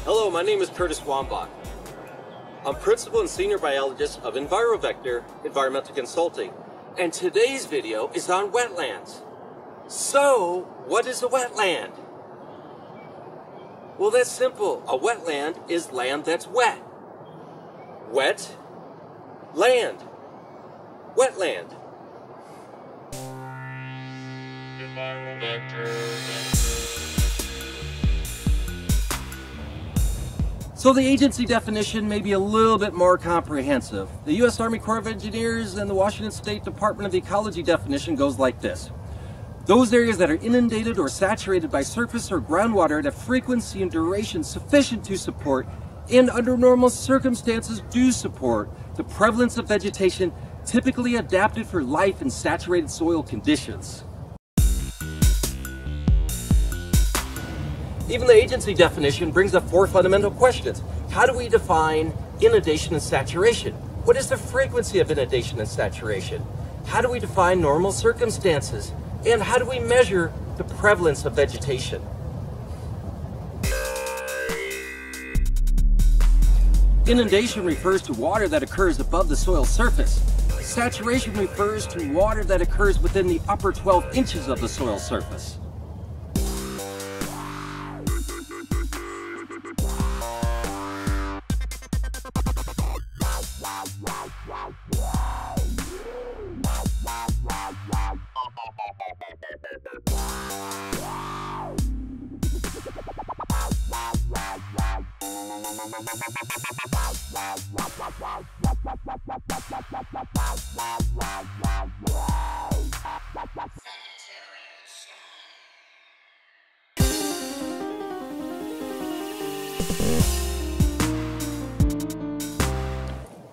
Hello, my name is Curtis Wambach. I'm Principal and Senior Biologist of EnviroVector Environmental Consulting, and today's video is on wetlands. So, what is a wetland? Well, that's simple. A wetland is land that's wet. Wet, land. Wetland. So the agency definition may be a little bit more comprehensive. The U.S. Army Corps of Engineers and the Washington State Department of Ecology definition goes like this. Those areas that are inundated or saturated by surface or groundwater at a frequency and duration sufficient to support, and under normal circumstances do support, the prevalence of vegetation typically adapted for life in saturated soil conditions. Even the agency definition brings up four fundamental questions. How do we define inundation and saturation? What is the frequency of inundation and saturation? How do we define normal circumstances? And how do we measure the prevalence of vegetation? Inundation refers to water that occurs above the soil surface. Saturation refers to water that occurs within the upper 12 inches of the soil surface.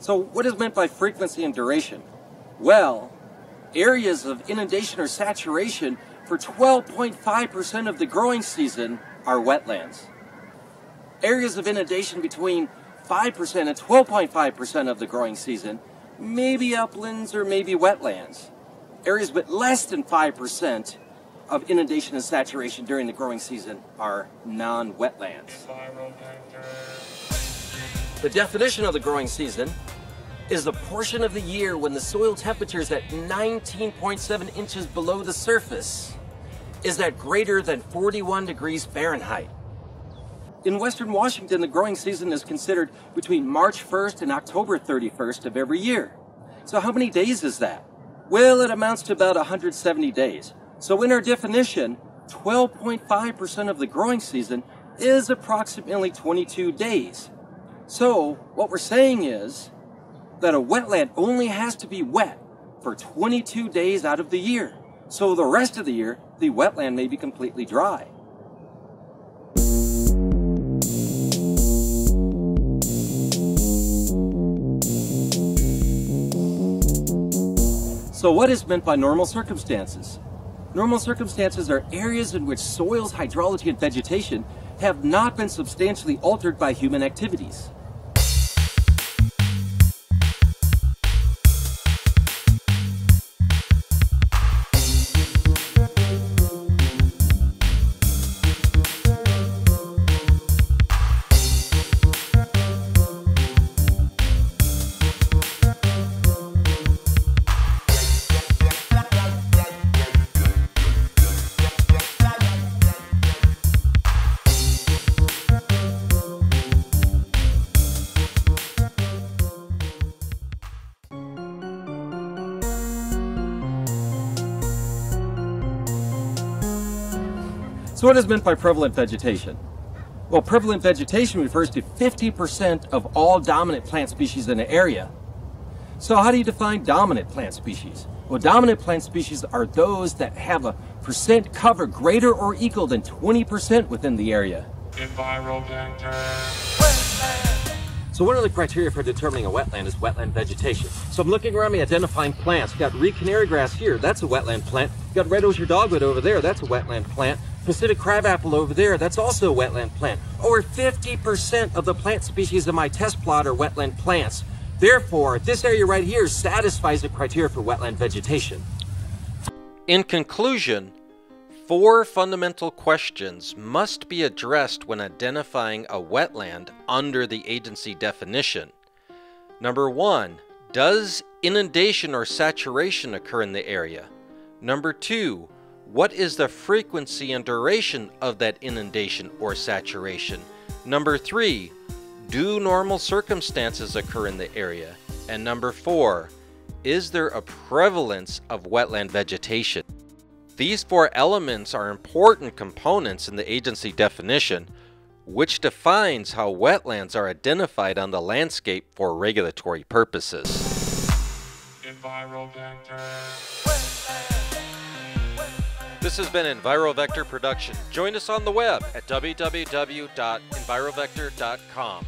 So what is meant by frequency and duration? Well, areas of inundation or saturation for 12.5% of the growing season are wetlands. Areas of inundation between 5% and 12.5% of the growing season may be uplands or maybe wetlands. Areas with less than 5% of inundation and saturation during the growing season are non-wetlands. The definition of the growing season is the portion of the year when the soil temperature is at 19.7 inches below the surface is at greater than 41 degrees Fahrenheit. In Western Washington, the growing season is considered between March 1st and October 31st of every year. So how many days is that? Well, it amounts to about 170 days. So in our definition, 12.5% of the growing season is approximately 22 days. So what we're saying is that a wetland only has to be wet for 22 days out of the year. So the rest of the year, the wetland may be completely dry. So what is meant by normal circumstances? Normal circumstances are areas in which soil's hydrology and vegetation have not been substantially altered by human activities. So what is meant by prevalent vegetation? Well, prevalent vegetation refers to 50% of all dominant plant species in an area. So how do you define dominant plant species? Well, dominant plant species are those that have a percent cover greater or equal than 20% within the area. So one of the criteria for determining a wetland is wetland vegetation. So I'm looking around me identifying plants. Got Reed canary grass here, that's a wetland plant. Got red osier dogwood over there, that's a wetland plant. Pacific crabapple over there, that's also a wetland plant. Over 50% of the plant species in my test plot are wetland plants. Therefore, this area right here satisfies the criteria for wetland vegetation. In conclusion, 4 fundamental questions must be addressed when identifying a wetland under the agency definition. Number 1, does inundation or saturation occur in the area? Number 2, what is the frequency and duration of that inundation or saturation? Number 3, do normal circumstances occur in the area? And number 4, is there a prevalence of wetland vegetation? These 4 elements are important components in the agency definition, which defines how wetlands are identified on the landscape for regulatory purposes. This has been EnviroVector production. Join us on the web at www.envirovector.com.